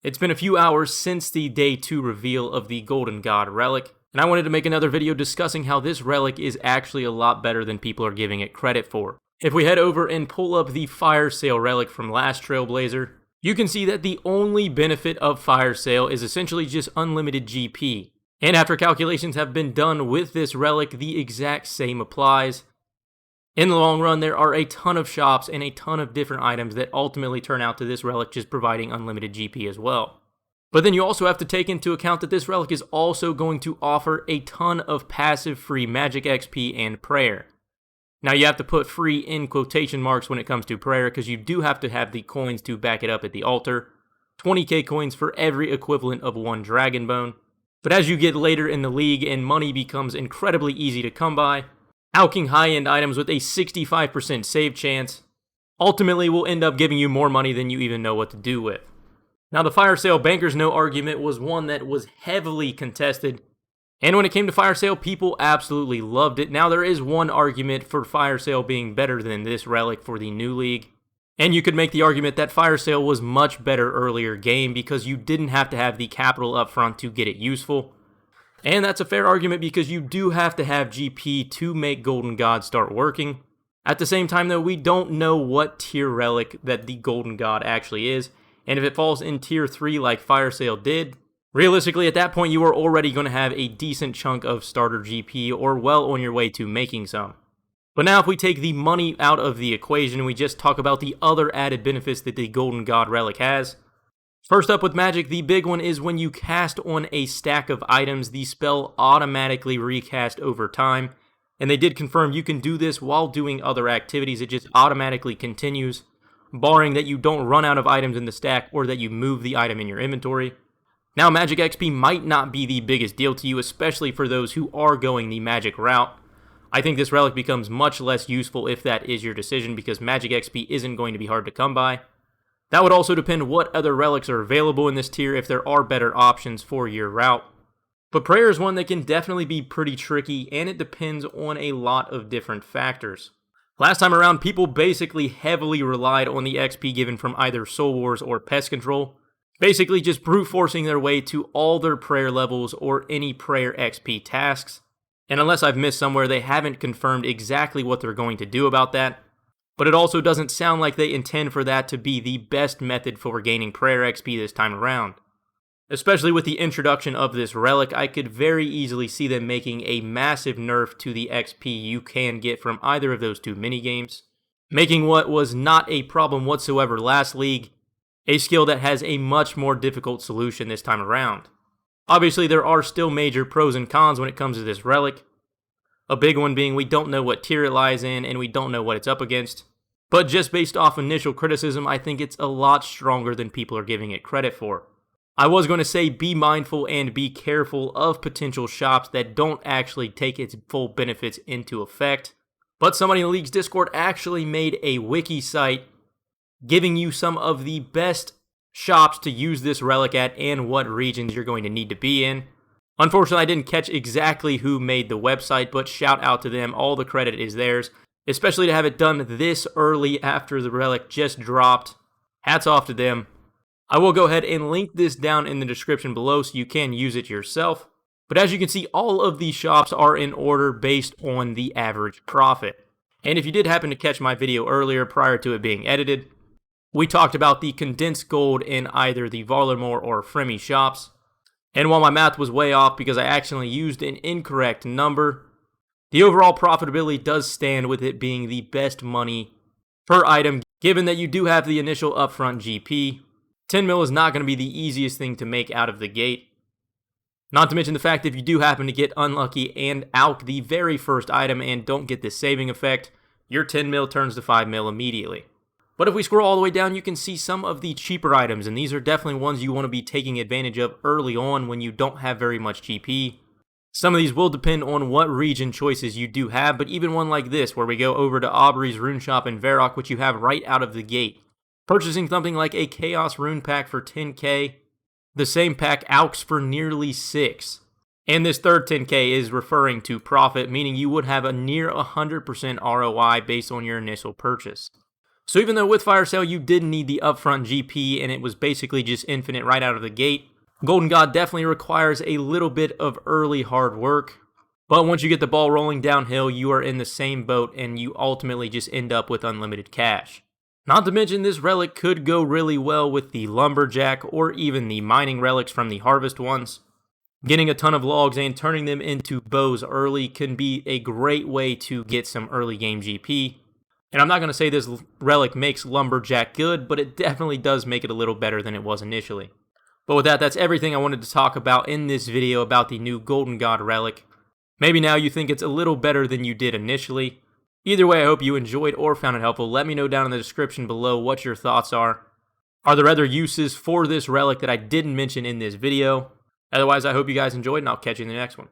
It's been a few hours since the Day 2 reveal of the Golden God Relic, and I wanted to make another video discussing how this relic is actually a lot better than people are giving it credit for. If we head over and pull up the Fire Sale relic from last Trailblazer, you can see that the only benefit of Fire Sale is essentially just unlimited GP. And after calculations have been done with this relic, the exact same applies. In the long run, there are a ton of shops and a ton of different items that ultimately turn out to this relic just providing unlimited GP as well. But then you also have to take into account that this relic is also going to offer a ton of passive free magic XP and prayer. Now you have to put free in quotation marks when it comes to prayer because you do have to have the coins to back it up at the altar. 20k coins for every equivalent of one dragon bone. But as you get later in the league and money becomes incredibly easy to come by, alching high-end items with a 65% save chance ultimately will end up giving you more money than you even know what to do with. Now the Fire Sale Banker's Note argument was one that was heavily contested, and when it came to Fire Sale, people absolutely loved it. Now there is one argument for Fire Sale being better than this relic for the new league, and you could make the argument that Fire Sale was much better earlier game because you didn't have to have the capital up front to get it useful. And that's a fair argument because you do have to have GP to make Golden God start working. At the same time though, we don't know what tier relic that the Golden God actually is, and if it falls in tier 3 like Fire Sale did, realistically at that point you are already going to have a decent chunk of starter GP or well on your way to making some. But now if we take the money out of the equation and we just talk about the other added benefits that the Golden God relic has. First up with magic, the big one is when you cast on a stack of items, the spell automatically recast over time. And they did confirm you can do this while doing other activities. It just automatically continues, barring that you don't run out of items in the stack or that you move the item in your inventory. Now, magic XP might not be the biggest deal to you, especially for those who are going the magic route. I think this relic becomes much less useful if that is your decision because magic XP isn't going to be hard to come by. That would also depend what other relics are available in this tier if there are better options for your route. But prayer is one that can definitely be pretty tricky and it depends on a lot of different factors. Last time around, people basically heavily relied on the XP given from either Soul Wars or Pest Control, basically just brute forcing their way to all their prayer levels or any prayer XP tasks. And unless I've missed somewhere, they haven't confirmed exactly what they're going to do about that. But it also doesn't sound like they intend for that to be the best method for gaining prayer XP this time around. Especially with the introduction of this relic, I could very easily see them making a massive nerf to the XP you can get from either of those two minigames, making what was not a problem whatsoever last league a skill that has a much more difficult solution this time around. Obviously, there are still major pros and cons when it comes to this relic. A big one being we don't know what tier it lies in and we don't know what it's up against. But just based off initial criticism, I think it's a lot stronger than people are giving it credit for. I was going to say be mindful and be careful of potential shops that don't actually take its full benefits into effect. But somebody in the league's Discord actually made a wiki site giving you some of the best shops to use this relic at and what regions you're going to need to be in. Unfortunately, I didn't catch exactly who made the website, but shout out to them. All the credit is theirs, especially to have it done this early after the relic just dropped. Hats off to them. I will go ahead and link this down in the description below so you can use it yourself. But as you can see, all of these shops are in order based on the average profit. And if you did happen to catch my video earlier prior to it being edited, we talked about the condensed gold in either the Varlamore or Fremy shops. And while my math was way off because I accidentally used an incorrect number, the overall profitability does stand with it being the best money per item, given that you do have the initial upfront GP. 10 mil is not going to be the easiest thing to make out of the gate. Not to mention the fact if you do happen to get unlucky and alch the very first item and don't get this saving effect, your 10 mil turns to 5 mil immediately. But if we scroll all the way down, you can see some of the cheaper items, and these are definitely ones you want to be taking advantage of early on when you don't have very much GP. Some of these will depend on what region choices you do have, but even one like this, where we go over to Aubrey's Rune Shop in Varrock, which you have right out of the gate. Purchasing something like a Chaos Rune Pack for 10k, the same pack alchs for nearly 6. And this third 10k is referring to profit, meaning you would have a near 100% ROI based on your initial purchase. So even though with Fire Sale you didn't need the upfront GP and it was basically just infinite right out of the gate, Golden God definitely requires a little bit of early hard work. But once you get the ball rolling downhill, you are in the same boat and you ultimately just end up with unlimited cash. Not to mention this relic could go really well with the Lumberjack or even the mining relics from the Harvest ones. Getting a ton of logs and turning them into bows early can be a great way to get some early game GP. And I'm not going to say this relic makes Lumberjack good, but it definitely does make it a little better than it was initially. But with that, that's everything I wanted to talk about in this video about the new Golden God relic. Maybe now you think it's a little better than you did initially. Either way, I hope you enjoyed or found it helpful. Let me know down in the description below what your thoughts are. Are there other uses for this relic that I didn't mention in this video? Otherwise, I hope you guys enjoyed, and I'll catch you in the next one.